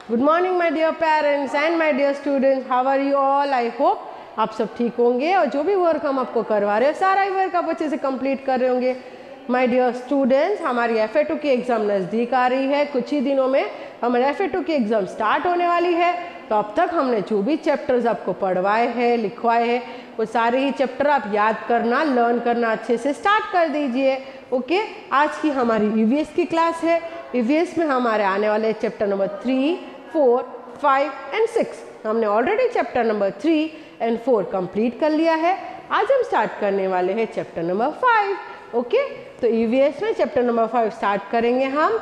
Good morning my dear parents and my dear students, how are you all. I hope आप सब ठीक होंगे और जो भी वर्क हम आपको करवा रहे हैं सारा ही वर्क आप अच्छे से कंप्लीट कर रहे होंगे। माय डियर स्टूडेंट्स, हमारी FA2 की एग्ज़ाम नज़दीक आ रही है। कुछ ही दिनों में हमारी FA2 की एग्ज़ाम स्टार्ट होने वाली है। तो अब तक हमने जो भी चैप्टर्स आपको पढ़वाए हैं, लिखवाए हैं, वो सारे ही चैप्टर आप याद करना, लर्न करना अच्छे से स्टार्ट कर दीजिए। ओके, आज की हमारी EVS की क्लास है। EVS में हमारे आने वाले चैप्टर नंबर 3, 4, 5 एंड 6। हमने already chapter number 3 and 4 complete कर लिया है। आज हम स्टार्ट करने वाले हैं चैप्टर नंबर 5। ओके, तो EVS में चैप्टर नंबर 5 स्टार्ट करेंगे हम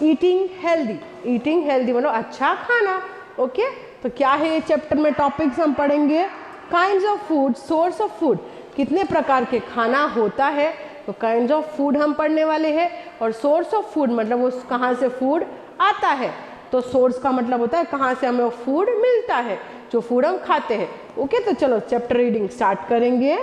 ईटिंग हेल्दी। ईटिंग हेल्दी मतलब अच्छा खाना। ओके, तो क्या है ये चैप्टर में टॉपिक्स हम पढ़ेंगे। Kinds of food, source of food, कितने प्रकार के खाना होता है। तो काइंड्स ऑफ फूड हम पढ़ने वाले हैं और सोर्स ऑफ फूड मतलब वो कहाँ से फूड आता है। तो सोर्स का मतलब होता है कहाँ से हमें फूड मिलता है, जो फूड हम खाते हैं। ओके, तो चलो चैप्टर रीडिंग स्टार्ट करेंगे।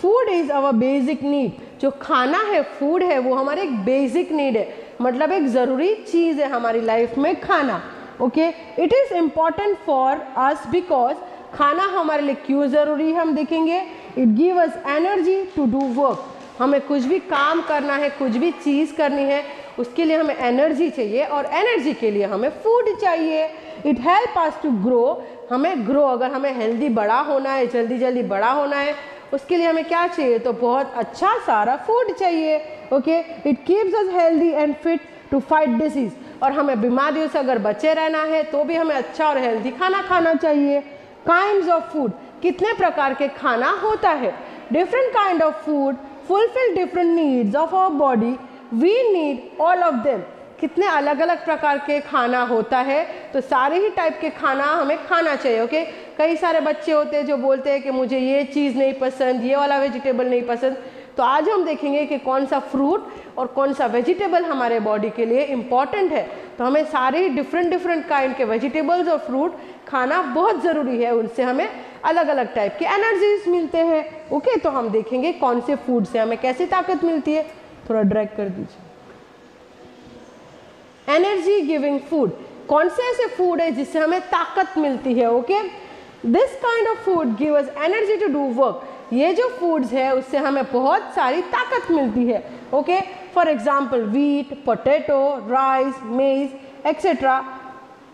Food is our basic need. जो खाना है, फूड है, वो हमारे एक बेसिक नीड है, मतलब एक ज़रूरी चीज़ है हमारी लाइफ में खाना। Okay, it is important for us because खाना हमारे लिए क्यों ज़रूरी है हम देखेंगे। It give us energy to do work. हमें कुछ भी काम करना है, कुछ भी चीज़ करनी है, उसके लिए हमें एनर्जी चाहिए और एनर्जी के लिए हमें फूड चाहिए। It help us to grow. हमें ग्रो, अगर हमें हेल्दी बड़ा होना है, जल्दी जल्दी बड़ा होना है, उसके लिए हमें क्या चाहिए, तो बहुत अच्छा सारा फूड चाहिए। Okay, it keeps us healthy and fit to fight disease. और हमें बीमारियों से अगर बचे रहना है तो भी हमें अच्छा और हेल्दी खाना खाना चाहिए। काइंड्स ऑफ फूड, कितने प्रकार के खाना होता है। Different kind of food fulfil different needs of our body. We need all of them. कितने अलग अलग प्रकार के खाना होता है, तो सारे ही टाइप के खाना हमें खाना चाहिए। ओके, कई सारे बच्चे होते हैं जो बोलते हैं कि मुझे ये चीज़ नहीं पसंद, ये वाला वेजिटेबल नहीं पसंद। तो आज हम देखेंगे कि कौन सा फ्रूट और कौन सा वेजिटेबल हमारे बॉडी के लिए इम्पॉर्टेंट है। तो हमें सारे डिफरेंट काइंड के वेजिटेबल्स और फ्रूट खाना बहुत ज़रूरी है। उनसे हमें अलग अलग टाइप के एनर्जीज मिलते हैं। ओके, तो हम देखेंगे कौन से फूड से हमें कैसी ताकत मिलती है। थोड़ा ड्रैग कर दीजिए। एनर्जी गिविंग फूड, कौन से ऐसे फूड है जिससे हमें ताकत मिलती है। Okay, this kind of food give us energy to do work. ये जो फूड्स है उससे हमें बहुत सारी ताकत मिलती है। Okay, for example wheat, potato, rice, maize etcetera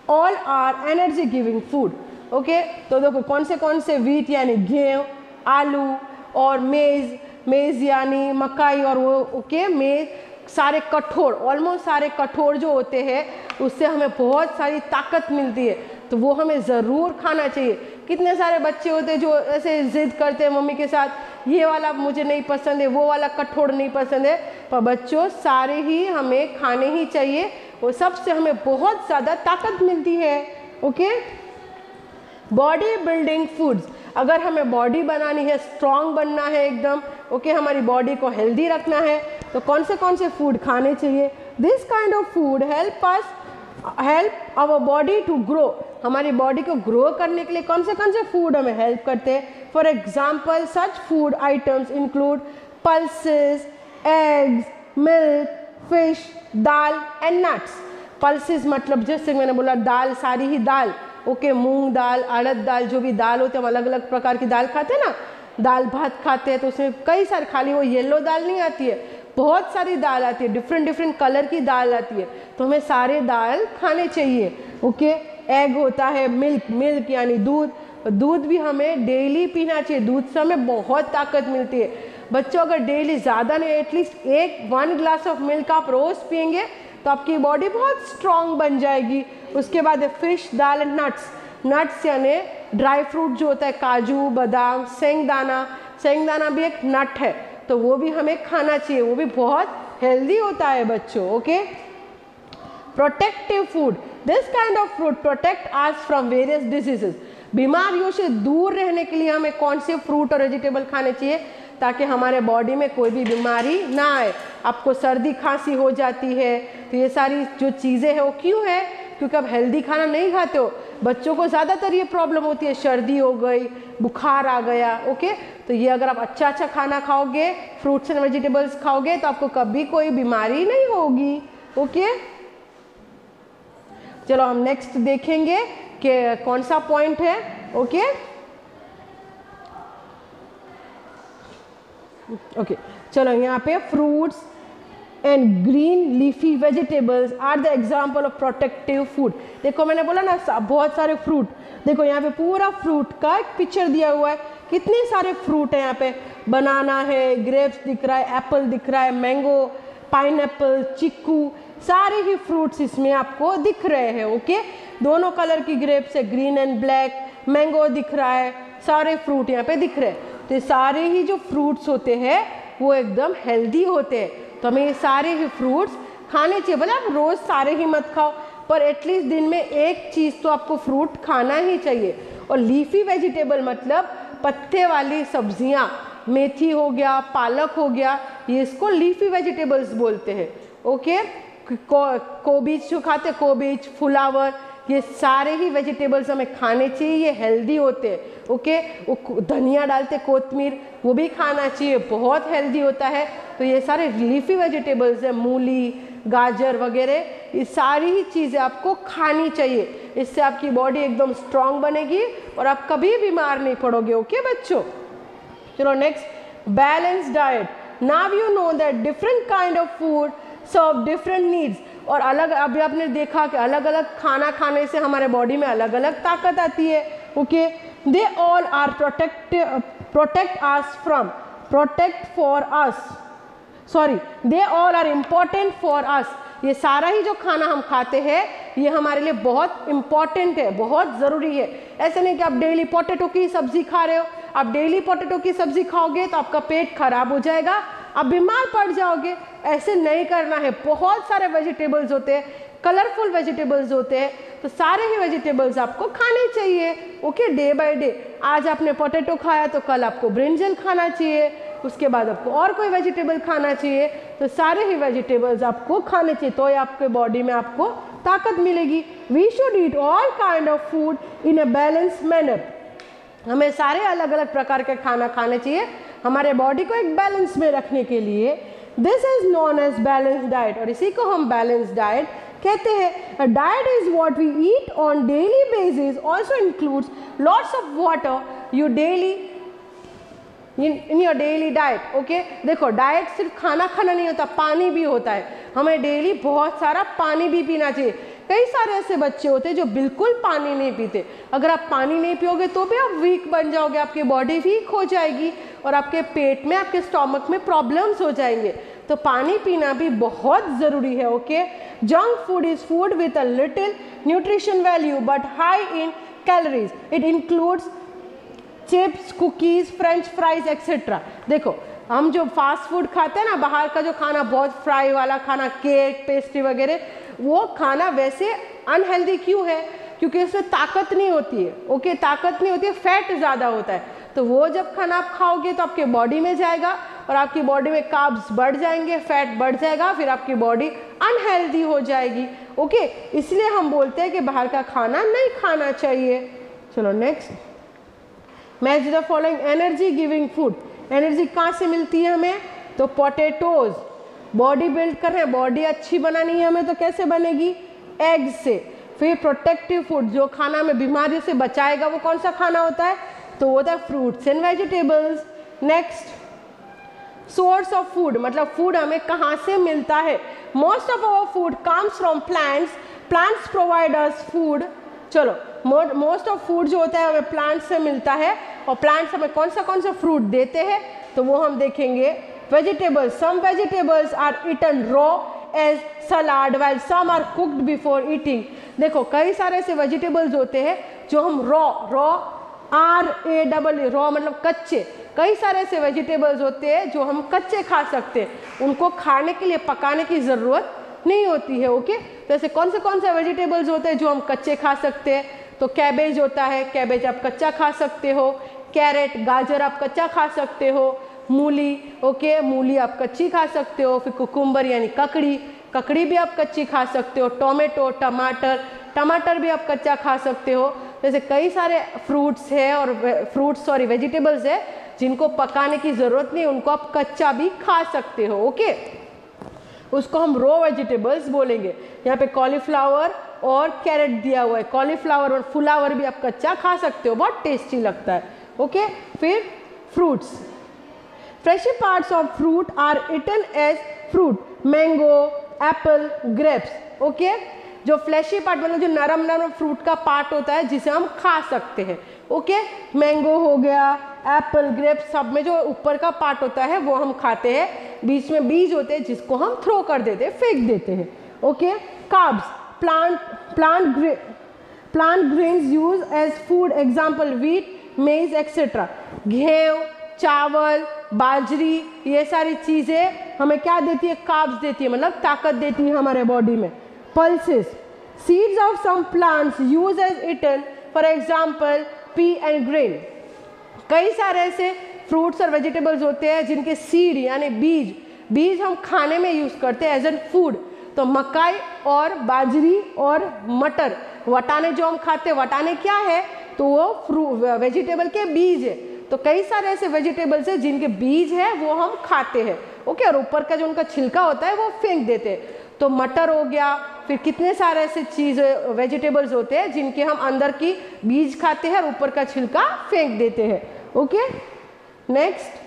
all are energy giving food. Okay, तो देखो कौन से वीट यानी गेहूं, आलू, और मेज यानी मकाई, और वो ओके मेज सारे कठोर, ऑलमोस्ट सारे कठोर जो होते हैं उससे हमें बहुत सारी ताकत मिलती है। तो वो हमें ज़रूर खाना चाहिए। कितने सारे बच्चे होते हैं जो ऐसे जिद करते हैं मम्मी के साथ, ये वाला मुझे नहीं पसंद है, वो वाला कठोर नहीं पसंद है। पर बच्चों सारे ही हमें खाने ही चाहिए, वो सबसे हमें बहुत ज़्यादा ताकत मिलती है। ओके, बॉडी बिल्डिंग फूड्स, अगर हमें बॉडी बनानी है, स्ट्रॉन्ग बनना है एकदम, ओके, हमारी बॉडी को हेल्दी रखना है, तो कौन से फूड खाने चाहिए। This kind of food help our body to grow. हमारी बॉडी को ग्रो करने के लिए कौन से फूड हमें हेल्प करते हैं। For example such food items include pulses, eggs, milk, fish, dal and nuts. Pulses मतलब जैसे मैंने बोला दाल, सारी ही दाल। ओके, मूंग दाल, अड़द दाल, जो भी दाल होते हैं, हम अलग अलग प्रकार की दाल खाते हैं ना, दाल भात खाते हैं, तो उसमें कई सारे, खाली वो येलो दाल नहीं आती है, बहुत सारी दाल आती है, डिफरेंट कलर की दाल आती है। तो हमें सारे दाल खाने चाहिए। ओके, एग होता है, मिल्क यानी दूध भी हमें डेली पीना चाहिए। दूध से हमें बहुत ताकत मिलती है। बच्चों अगर डेली ज़्यादा नहीं, एटलीस्ट 1 ग्लास ऑफ मिल्क आप रोज़ पियेंगे तो आपकी बॉडी बहुत स्ट्रॉन्ग बन जाएगी। उसके बाद है फिश, दाल एंड नट्स यानी ड्राई फ्रूट जो होता है, काजू, बादाम, सेंगदाना भी एक नट है, तो वो भी हमें खाना चाहिए, वो भी बहुत हेल्दी होता है बच्चों। Okay, protective food, this kind of fruit protect us from various diseases. बीमारियों से दूर रहने के लिए हमें कौन से फ्रूट और वेजिटेबल खाने चाहिए ताकि हमारे बॉडी में कोई भी बीमारी ना आए। आपको सर्दी खांसी हो जाती है, तो ये सारी जो चीज़ें हैं वो क्यों है, क्योंकि आप हेल्दी खाना नहीं खाते हो। बच्चों को ज़्यादातर ये प्रॉब्लम होती है, सर्दी हो गई, बुखार आ गया। ओके, तो ये अगर आप अच्छा खाना खाओगे, फ्रूट्स एंड वेजिटेबल्स खाओगे, तो आपको कभी कोई बीमारी नहीं होगी। ओके, चलो हम नेक्स्ट देखेंगे कि कौन सा पॉइंट है। ओके ओके, चलो यहाँ पे fruits and green leafy vegetables are the example of protective food. देखो मैंने बोला ना बहुत सारे फ्रूट, देखो यहाँ पे पूरा फ्रूट का एक पिक्चर दिया हुआ है, कितने सारे फ्रूट है यहाँ पे, बनाना है, ग्रेप्स दिख रहा है, एप्पल दिख रहा है, मैंगो, पाइनएप्पल, चिक्कू, सारे ही फ्रूट्स इसमें आपको दिख रहे हैं। ओके, दोनों कलर की ग्रेप्स है, ग्रीन एंड ब्लैक, मैंगो दिख रहा है, सारे फ्रूट यहाँ पे दिख रहे हैं। तो सारे ही जो फ्रूट्स होते हैं वो एकदम हेल्दी होते हैं, तो हमें ये सारे ही फ्रूट्स खाने चाहिए। भले आप रोज़ सारे ही मत खाओ, पर एटलीस्ट दिन में एक चीज़ तो आपको फ्रूट खाना ही चाहिए। और लीफी वेजिटेबल मतलब पत्ते वाली सब्जियां, मेथी हो गया, पालक हो गया, ये इसको लीफी वेजिटेबल्स बोलते हैं। ओके, कोबीज जो खाते हैं, कोबीज, फ्लावर, ये सारे ही वेजिटेबल्स हमें खाने चाहिए, ये हेल्दी होते हैं। ओके, वो धनिया डालते, कोतमीर, वो भी खाना चाहिए, बहुत हेल्दी होता है। तो ये सारे लीफी वेजिटेबल्स है, मूली, गाजर वगैरह, ये सारी ही चीज़ें आपको खानी चाहिए। इससे आपकी बॉडी एकदम स्ट्रांग बनेगी और आप कभी बीमार नहीं पड़ोगे। ओके बच्चों, चलो next, balance diet. Now you know that different kind of food serve different needs. और अलग, अभी आपने देखा कि अलग अलग खाना खाने से हमारे बॉडी में अलग अलग ताकत आती है। Okay, they all are they all are important for us. ये सारा ही जो खाना हम खाते हैं ये हमारे लिए बहुत इम्पॉर्टेंट है, बहुत ज़रूरी है। ऐसे नहीं कि आप डेली पोटैटो की सब्जी खा रहे हो, आप डेली पोटैटो की सब्जी खाओगे तो आपका पेट खराब हो जाएगा, आप बीमार पड़ जाओगे। ऐसे नहीं करना है। बहुत सारे वेजिटेबल्स होते हैं, कलरफुल वेजिटेबल्स होते हैं, तो सारे ही वेजिटेबल्स आपको खाने चाहिए। ओके, डे बाय डे, आज आपने पोटैटो खाया तो कल आपको ब्रिंजल खाना चाहिए, उसके बाद आपको और कोई वेजिटेबल खाना चाहिए। तो सारे ही वेजिटेबल्स आपको खाने चाहिए, तो ये आपके बॉडी में आपको ताकत मिलेगी। We should eat all kind of food in a balance manner. हमें सारे अलग अलग प्रकार के खाना खाने चाहिए हमारे बॉडी को एक बैलेंस में रखने के लिए। This is known as balance diet, और इसी को हम बैलेंस डाइट कहते हैं। Diet is what we eat on daily basis, also includes lots of water you daily in your daily diet. Okay, देखो डाइट सिर्फ खाना खाना नहीं होता, पानी भी होता है। हमें डेली बहुत सारा पानी भी पीना चाहिए। कई सारे ऐसे बच्चे होते हैं जो बिल्कुल पानी नहीं पीते। अगर आप पानी नहीं पियोगे तो भी आप वीक बन जाओगे, आपकी बॉडी वीक हो जाएगी और आपके पेट में, आपके स्टोमक में प्रॉब्लम्स हो जाएंगे। तो पानी पीना भी बहुत ज़रूरी है। Okay, junk food is food with a little nutrition value but high in calories. It includes chips, cookies, French fries etcetera. देखो हम जो फास्ट फूड खाते हैं ना, बाहर का जो खाना, बहुत फ्राई वाला खाना, केक, पेस्ट्री वगैरह, वो खाना वैसे अनहेल्दी क्यों है? क्योंकि उसमें ताकत नहीं होती है। ओके, ताकत नहीं होती है, फैट ज़्यादा होता है। तो वो जब खाना आप खाओगे तो आपके बॉडी में जाएगा और आपकी बॉडी में कार्ब्स बढ़ जाएंगे, फैट बढ़ जाएगा, फिर आपकी बॉडी अनहेल्दी हो जाएगी। ओके, इसलिए हम बोलते हैं कि बाहर का खाना नहीं खाना चाहिए। चलो next, match the following energy giving food. Energy कहाँ से मिलती है हमें? तो पोटैटोज। बॉडी बिल्ड कर रहे हैं, बॉडी अच्छी बनानी है हमें, तो कैसे बनेगी? एग से। फिर प्रोटेक्टिव फूड, जो खाना हमें बीमारियों से बचाएगा, वो कौन सा खाना होता है? तो वो होता है fruits and vegetables. Next, source of food, मतलब फूड हमें कहाँ से मिलता है? Most of our food comes from plants. Plants provide us food. चलो, मोस्ट ऑफ फूड जो होता है हमें प्लांट्स से मिलता है, और प्लांट्स हमें कौन सा फ्रूट देते हैं? तो वो हम देखेंगे। Vegetables, some vegetables are eaten raw as salad while some are cooked before eating. देखो कई सारे ऐसे वेजिटेबल्स होते हैं जो हम रॉ रॉ मतलब कच्चे, कई सारे ऐसे वेजिटेबल्स होते हैं जो हम कच्चे खा सकते हैं, उनको खाने के लिए पकाने की ज़रूरत नहीं होती है। ओके, तो ऐसे कौन से वेजिटेबल्स होते हैं जो हम कच्चे खा सकते हैं? तो कैबेज होता है, कैबेज आप कच्चा खा सकते हो। कैरेट, गाजर आप कच्चा खा सकते हो। मूली, ओके, मूली आप कच्ची खा सकते हो। फिर कुकुम्बर यानी ककड़ी भी आप कच्ची खा सकते हो। टोमेटो, टमाटर भी आप कच्चा खा सकते हो। जैसे कई सारे फ्रूट्स है और वेजिटेबल्स है जिनको पकाने की ज़रूरत नहीं, उनको आप कच्चा भी खा सकते हो। ओके, उसको हम रो वेजिटेबल्स बोलेंगे। यहाँ पे कॉलीफ्लावर और कैरेट दिया हुआ है। कॉलीफ्लावर और फुलावर भी आप कच्चा खा सकते हो, बहुत टेस्टी लगता है। ओके, फिर fruits. Fleshy parts of fruit are eaten as fruit, mango, apple, grapes. Okay, जो फ्लैशी पार्ट मतलब जो नरम नरम फ्रूट का पार्ट होता है जिसे हम खा सकते हैं। ओके, मैंगो हो गया, एप्पल, ग्रेप्स, सब में जो ऊपर का पार्ट होता है वो हम खाते हैं, बीच में बीज होते हैं जिसको हम थ्रो कर देते हैं, फेंक देते हैं। Okay, carbs, plant grains used as food, example wheat, maize etc. गेहूं, चावल, बाजरी, ये सारी चीज़ें हमें क्या देती है? कार्ब्स देती है, मतलब ताकत देती है हमारे बॉडी में। Pulses, seeds of some plants use as eaten, for example pea and grain. कई सारे ऐसे फ्रूट्स और वेजिटेबल्स होते हैं जिनके सीड यानी बीज हम खाने में यूज़ करते हैं एज एन फूड। तो मकाई और बाजरी और मटर, वटाने जो हम खाते हैं, वटाने क्या है? तो वो वेजिटेबल के बीज है। तो कई सारे ऐसे वेजिटेबल्स हैं जिनके बीज है वो हम खाते हैं। ओके, और ऊपर का जो उनका छिलका होता है वो फेंक देते हैं। तो मटर हो गया, फिर कितने सारे ऐसे चीज़ वेजिटेबल्स होते हैं जिनके हम अंदर की बीज खाते हैं और ऊपर का छिलका फेंक देते हैं। Okay, next.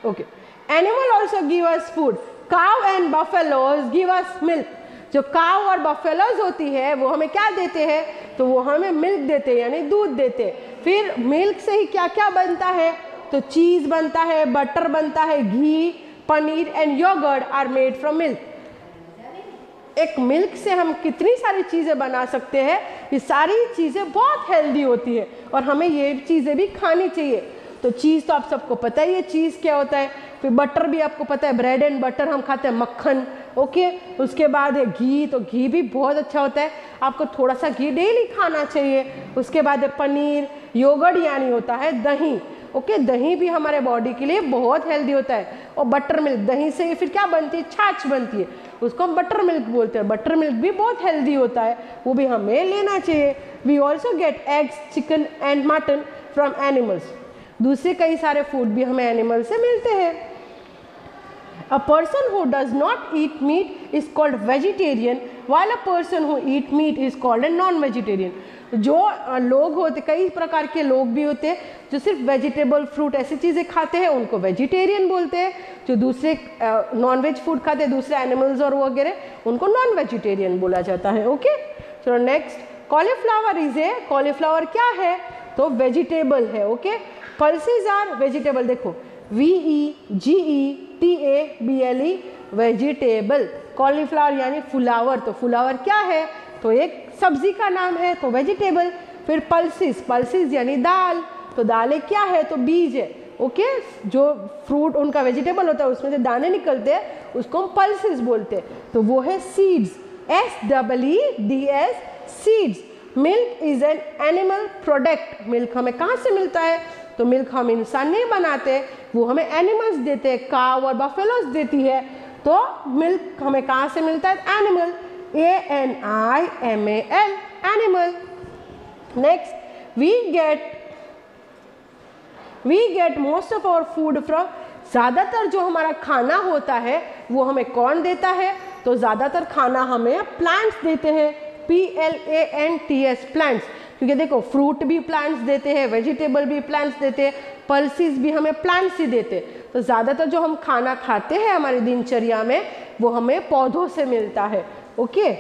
Okay, animal also give us food, cow and buffaloes give us milk. जो काउ और बफेलोज होती है वो हमें क्या देते हैं? तो वो हमें मिल्क देते हैं, यानी दूध देते हैं। फिर मिल्क से ही क्या क्या बनता है? तो चीज़ बनता है, बटर बनता है, ghee, paneer and yoghurt are made from milk. एक मिल्क से हम कितनी सारी चीज़ें बना सकते हैं। ये सारी चीज़ें बहुत हेल्दी होती है और हमें ये चीज़ें भी खानी चाहिए। तो चीज़ तो आप सबको पता ही है चीज़ क्या होता है। फिर बटर भी आपको पता है, ब्रेड एंड बटर हम खाते हैं, मक्खन। ओके, उसके बाद है घी, तो घी भी बहुत अच्छा होता है, आपको थोड़ा सा घी डेली खाना चाहिए। उसके बाद है पनीर, योगर्ट यानी होता है दही। ओके, दही भी हमारे बॉडी के लिए बहुत हेल्दी होता है। और बटर मिल्क, दही से फिर क्या बनती है? छाछ बनती है, उसको हम बटर मिल्क बोलते हैं। बटर मिल्क भी बहुत हेल्दी होता है, वो भी हमें लेना चाहिए। We also get eggs, chicken and mutton from animals. दूसरे कई सारे फूड भी हमें एनिमल से मिलते हैं। A person who does not eat meat is called vegetarian, while a person who eat meat is called a non-vegetarian. जो लोग होते, कई प्रकार के लोग भी होते हैं जो सिर्फ वेजिटेबल, फ्रूट ऐसी चीज़ें खाते हैं, उनको वेजिटेरियन बोलते हैं। जो दूसरे नॉन-वेज फूड खाते हैं, दूसरे एनिमल्स और वगैरह, उनको नॉन वेजिटेरियन बोला जाता है। ओके, चलो नेक्स्ट। कॉलीफ्लावर कॉलीफ्लावर क्या है? तो वेजिटेबल है। Okay, pulses are vegetable. देखो, VEGETABLE, वेजिटेबल। कॉलीफ्लावर यानी फुलावर, तो फुलावर क्या है? तो एक सब्जी का नाम है, तो वेजिटेबल। फिर पल्सेस यानी दाल, तो दालें क्या है? तो बीज है। ओके, जो फ्रूट उनका वेजिटेबल होता है उसमें से दाने निकलते हैं, उसको हम पल्सेस बोलते हैं। तो वो है seeds, SEEDS, seeds. Milk is an animal product. Milk हमें कहाँ से मिलता है? तो मिल्क हम इंसान नहीं बनाते, वो हमें एनिमल्स देते हैं, काव और बफेलोज देती है। तो मिल्क हमें कहाँ से मिलता है? Animal, ANIMAL, animal. Next, we get most of our food from, ज़्यादातर जो हमारा खाना होता है वो हमें कौन देता है? तो ज़्यादातर खाना हमें प्लांट्स देते हैं, PLANTS, प्लांट्स। क्योंकि देखो, फ्रूट भी प्लांट्स देते हैं, वेजिटेबल भी प्लांट्स देते हैं, पल्सेस भी हमें प्लांट्स ही देते हैं। तो ज़्यादातर जो हम खाना खाते हैं हमारी दिनचर्या में वो हमें पौधों से मिलता है। ओके,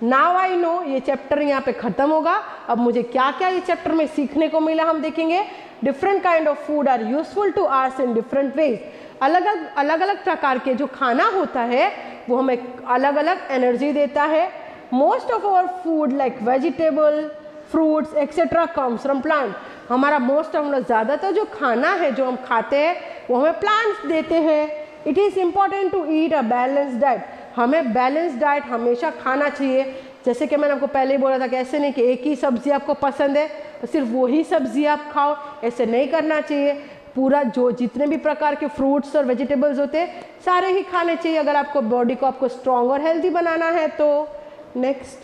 नाउ आई नो, ये चैप्टर यहाँ पे खत्म होगा। अब मुझे क्या क्या ये चैप्टर में सीखने को मिला हम देखेंगे। Different kind of food are useful to us in different ways. अलग अलग प्रकार के जो खाना होता है वो हमें अलग अलग एनर्जी देता है। Most of our food like vegetable, fruits etcetera comes from plant. हमारा मोस्ट ऑफ ज़्यादातर जो खाना है जो हम खाते हैं वो हमें प्लांट्स देते हैं। It is important to eat a balanced diet. हमें बैलेंस डाइट हमेशा खाना चाहिए। जैसे कि मैंने आपको पहले ही बोला था कि ऐसे नहीं कि एक ही सब्ज़ी आपको पसंद है तो सिर्फ वही सब्ज़ी आप खाओ, ऐसे नहीं करना चाहिए। पूरा जो जितने भी प्रकार के फ्रूट्स और वेजिटेबल्स होते हैं सारे ही खाने चाहिए अगर आपको बॉडी को आपको स्ट्रॉन्ग और हेल्दी बनाना है। तो नेक्स्ट,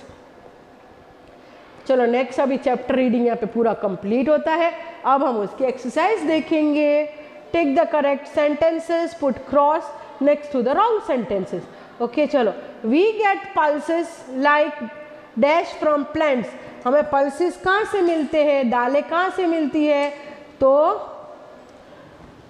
चलो नेक्स्ट, अभी चैप्टर रीडिंग यहाँ पे पूरा कंप्लीट होता है। अब हम उसकी एक्सरसाइज देखेंगे। Take the correct sentences, put cross next to the wrong sentences. Okay चलो, we get pulses like dash from plants. हमें पल्सेस कहाँ से मिलते हैं, दालें कहाँ से मिलती है, तो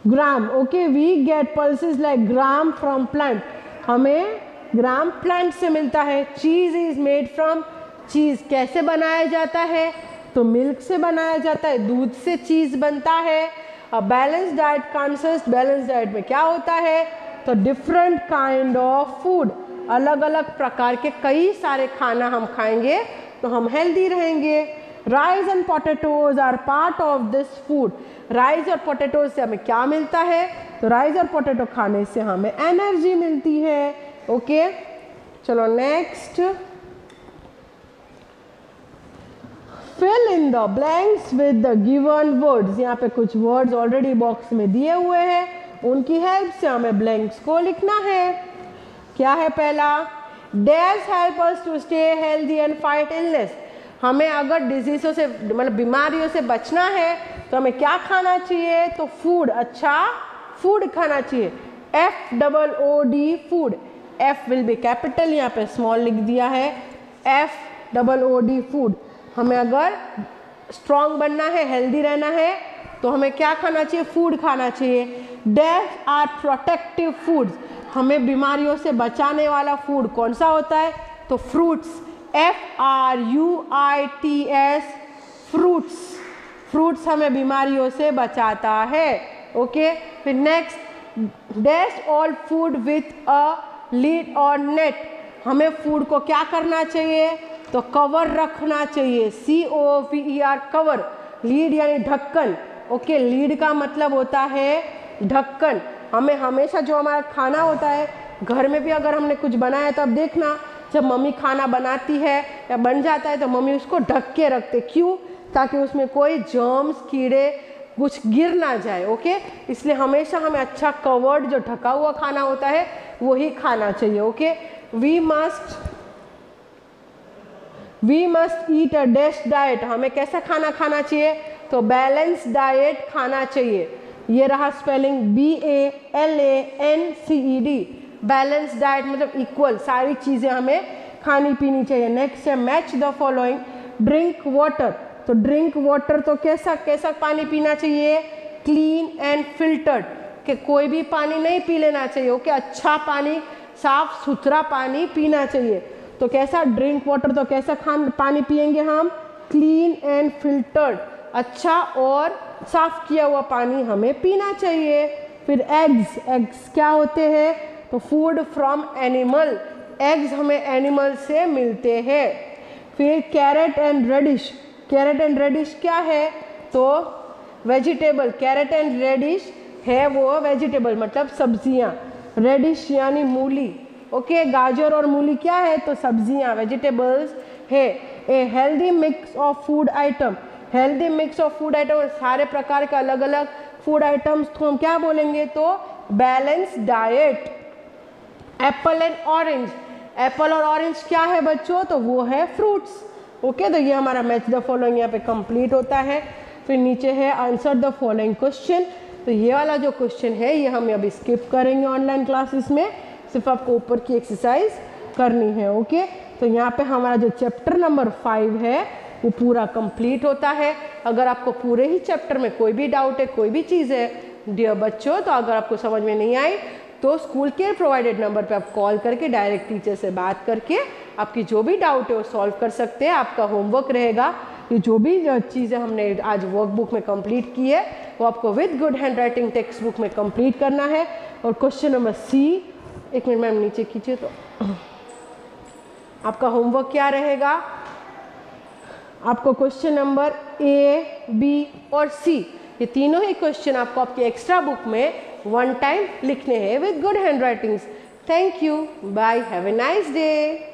gram. Okay, we get pulses like gram from plant. हमें ग्राम प्लांट से मिलता है। Cheese is made from, cheese कैसे बनाया जाता है, तो मिल्क से बनाया जाता है, दूध से चीज़ बनता है। A balance diet consist, balance diet में क्या होता है, तो डिफरेंट काइंड ऑफ फूड, अलग अलग प्रकार के कई सारे खाना हम खाएंगे तो हम हेल्दी रहेंगे। Rice and potatoes are part of this food. Rice और पोटैटोज से हमें क्या मिलता है, तो राइस और पोटैटो खाने से हमें एनर्जी मिलती है। ओके चलो next, fill in the blanks with the given words. यहाँ पे कुछ वर्ड्स ऑलरेडी बॉक्स में दिए हुए हैं, उनकी हेल्प से हमें ब्लैंक्स को लिखना है। क्या है पहला, dash help us to stay healthy and fight illness. हमें अगर डिजीज़ों से मतलब बीमारियों से बचना है तो हमें क्या खाना चाहिए, तो फूड, अच्छा फूड खाना चाहिए। FOOD food, F will be capital, यहाँ पे स्मॉल लिख दिया है। FOOD food. हमें अगर स्ट्रॉन्ग बनना है, हेल्दी रहना है तो हमें क्या खाना चाहिए, फूड खाना चाहिए। Dash are protective foods. हमें बीमारियों से बचाने वाला फूड कौन सा होता है, तो फ्रूट्स। FRUITS fruits. फ्रूट्स हमें बीमारियों से बचाता है। ओके फिर next, dash all food with a lead और नेट। हमें फूड को क्या करना चाहिए, तो कवर रखना चाहिए। COVER cover. लीड यानी ढक्कन। ओके लीड का मतलब होता है ढक्कन। हमें हमेशा जो हमारा खाना होता है, घर में भी अगर हमने कुछ बनाया तो अब देखना, जब मम्मी खाना बनाती है या बन जाता है तो मम्मी उसको ढक के रखते। क्यों, ताकि उसमें कोई जर्म्स, कीड़े कुछ गिर ना जाए। ओके इसलिए हमेशा हमें अच्छा कवर्ड जो ढका हुआ खाना होता है वही खाना चाहिए। Okay we must eat a dash diet. हमें कैसा खाना खाना चाहिए, तो बैलेंस डाइट खाना चाहिए। ये रहा स्पेलिंग BALANCED। बैलेंस डाइट मतलब इक्वल, सारी चीज़ें हमें खानी पीनी चाहिए। नेक्स्ट है match the following, drink water. तो ड्रिंक वाटर तो कैसा पानी पीना चाहिए, क्लीन एंड फिल्टर्ड। कि कोई भी पानी नहीं पी लेना चाहिए। ओके अच्छा पानी, साफ सुथरा पानी पीना चाहिए। तो कैसा ड्रिंक वाटर, तो कैसा पानी पिएंगे हम, क्लीन एंड फिल्टर्ड, अच्छा और साफ किया हुआ पानी हमें पीना चाहिए। फिर एग्स क्या होते हैं, तो फूड फ्रॉम एनिमल। एग्स हमें एनिमल से मिलते हैं। फिर carrot and radish. Carrot and radish क्या है, तो वेजिटेबल। कैरेट एंड रेडिश है वो वेजिटेबल मतलब सब्जियां। रेडिश यानी मूली। ओके गाजर और मूली क्या है, तो सब्जियां, वेजिटेबल्स है। A healthy mix of food item. Healthy mix of food item, सारे प्रकार के अलग अलग फूड आइटम्स को हम क्या बोलेंगे, तो balance diet. Apple and orange. Apple और ऑरेंज क्या है बच्चों, तो वो है फ्रूट्स। ओके तो ये हमारा मैच द फॉलोइंग यहाँ पे कंप्लीट होता है। फिर नीचे है आंसर द फॉलोइंग क्वेश्चन। तो ये वाला जो क्वेश्चन है ये हम अभी स्किप करेंगे ऑनलाइन क्लासेस में, सिर्फ आपको ऊपर की एक्सरसाइज करनी है। ओके तो यहाँ पे हमारा जो चैप्टर नंबर 5 है वो पूरा कंप्लीट होता है। अगर आपको पूरे ही चैप्टर में कोई भी डाउट है, कोई भी चीज़ है डियर बच्चों, तो अगर आपको समझ में नहीं आई तो स्कूल के प्रोवाइडेड नंबर पे आप कॉल करके डायरेक्ट टीचर से बात करके आपकी जो भी डाउट है वो सॉल्व कर सकते हैं। आपका होमवर्क रहेगा, ये जो भी चीज़ें हमने आज वर्कबुक में कंप्लीट की है वो आपको with good hand writing text book में कंप्लीट करना है। और क्वेश्चन नंबर सी, एक मिनट मैम नीचे कीजिए, तो आपका होमवर्क क्या रहेगा, आपको क्वेश्चन नंबर A, B और C ये तीनों ही क्वेश्चन आपको आपकी एक्स्ट्रा बुक में 1 टाइम लिखने हैं with good handwritings. Thank you, bye, have a nice day.